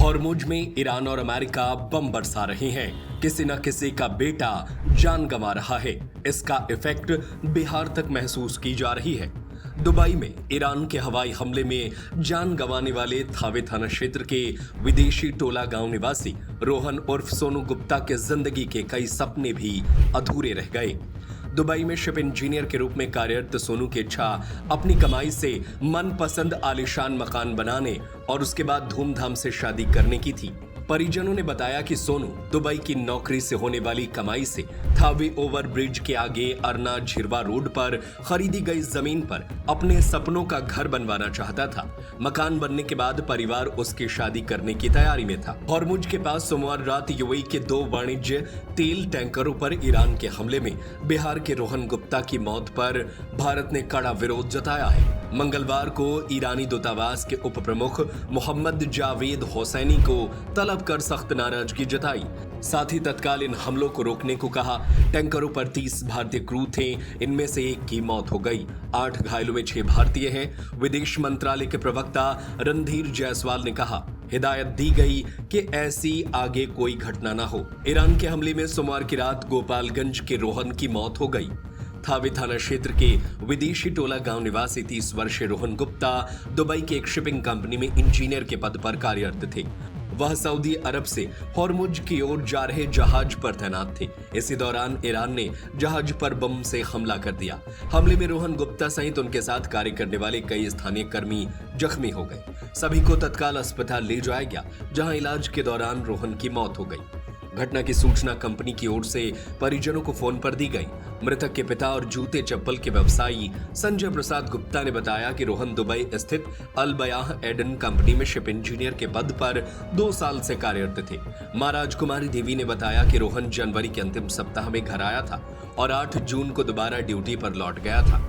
Hormuz में Iran और America बम बरसा रहे हैं। किसी न किसी का बेटा जान गंवा रहा है। इसका इफेक्ट बिहार तक महसूस की जा रही है। दुबई में ईरान के हवाई हमले में जान गंवाने वाले थावे थाना क्षेत्र के विदेशी टोला गांव निवासी रोहन उर्फ सोनू गुप्ता के जिंदगी के कई सपने भी अधूरे रह गए। दुबई में शिप इंजीनियर के रूप में कार्यरत सोनू की इच्छा अपनी कमाई से मनपसंद आलीशान मकान बनाने और उसके बाद धूमधाम से शादी करने की थी। परिजनों ने बताया कि सोनू दुबई की नौकरी से होने वाली कमाई से थावे ओवर ब्रिज के आगे अरना झिरवा रोड पर खरीदी गई जमीन पर अपने सपनों का घर बनवाना चाहता था। मकान बनने के बाद परिवार उसकी शादी करने की तैयारी में था। हॉर्मुज के पास सोमवार रात यूएई के 2 वाणिज्य तेल टैंकरों पर ईरान के हमले में बिहार के रोहन गुप्ता की मौत पर भारत ने कड़ा विरोध जताया है। मंगलवार को ईरानी दूतावास के उप प्रमुख मोहम्मद जावेद हुसैनी को तलब कर सख्त नाराजगी जताई। साथ ही तत्काल इन हमलों को रोकने को कहा। टैंकरों पर 30 भारतीय क्रू थे, इनमें से 1 की मौत हो गई। 8 घायलों में 6 भारतीय हैं। विदेश मंत्रालय के प्रवक्ता रणधीर जायसवाल ने कहा, हिदायत दी गई कि ऐसी आगे कोई घटना न हो। ईरान के हमले में सोमवार की रात गोपालगंज के रोहन की मौत हो गई। थावे थाना क्षेत्र के विदेशी टोला गांव निवासी 30 वर्षीय रोहन गुप्ता दुबई की एक शिपिंग कंपनी में इंजीनियर के पद पर कार्यरत थे। वह सऊदी अरब से हॉर्मुज की ओर जा रहे जहाज पर तैनात थे। इसी दौरान ईरान ने जहाज पर बम से हमला कर दिया। हमले में रोहन गुप्ता सहित उनके साथ कार्य करने वाले कई स्थानीय कर्मी जख्मी हो गए। सभी को तत्काल अस्पताल ले जाया गया, जहां इलाज के दौरान रोहन की मौत हो गई। घटना की सूचना कंपनी की ओर से परिजनों को फोन पर दी गई। मृतक के पिता और जूते चप्पल के व्यवसायी संजय प्रसाद गुप्ता ने बताया कि रोहन दुबई स्थित अल बयाह एडन कंपनी में शिप इंजीनियर के पद पर 2 साल से कार्यरत थे। मां राजकुमारी देवी ने बताया कि रोहन जनवरी के अंतिम सप्ताह में घर आया था और 8 जून को दोबारा ड्यूटी पर लौट गया था।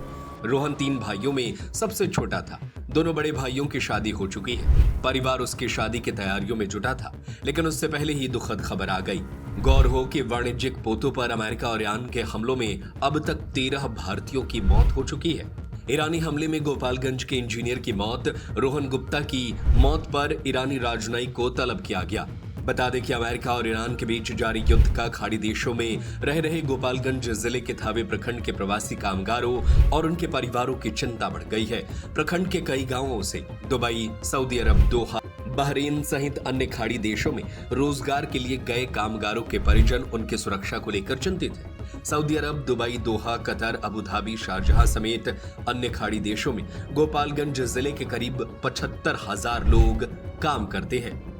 रोहन 3 भाइयों में सबसे छोटा था। दोनों बड़े भाइयों की शादी हो चुकी है। परिवार उसकी शादी की तैयारियों में जुटा था, लेकिन उससे पहले ही दुखद खबर आ गई। गौर हो कि वाणिज्यिक पोतों पर अमेरिका और ईरान के हमलों में अब तक 13 भारतीयों की मौत हो चुकी है। ईरानी हमले में गोपालगंज के इंजीनियर की मौत, रोहन गुप्ता की मौत पर ईरानी राजनयिक को तलब किया गया। बता दें कि अमेरिका और ईरान के बीच जारी युद्ध का खाड़ी देशों में रह रहे गोपालगंज जिले के थावे प्रखंड के प्रवासी कामगारों और उनके परिवारों की चिंता बढ़ गई है। प्रखंड के कई गांवों से दुबई, सऊदी अरब, दोहा, बहरीन सहित अन्य खाड़ी देशों में रोजगार के लिए गए कामगारों के परिजन उनकी सुरक्षा को लेकर चिंतित हैं। सऊदी अरब, दुबई, दोहा, कतर, अबू धाबी, शारजहां समेत अन्य खाड़ी देशों में गोपालगंज जिले के करीब 75,000 लोग काम करते हैं।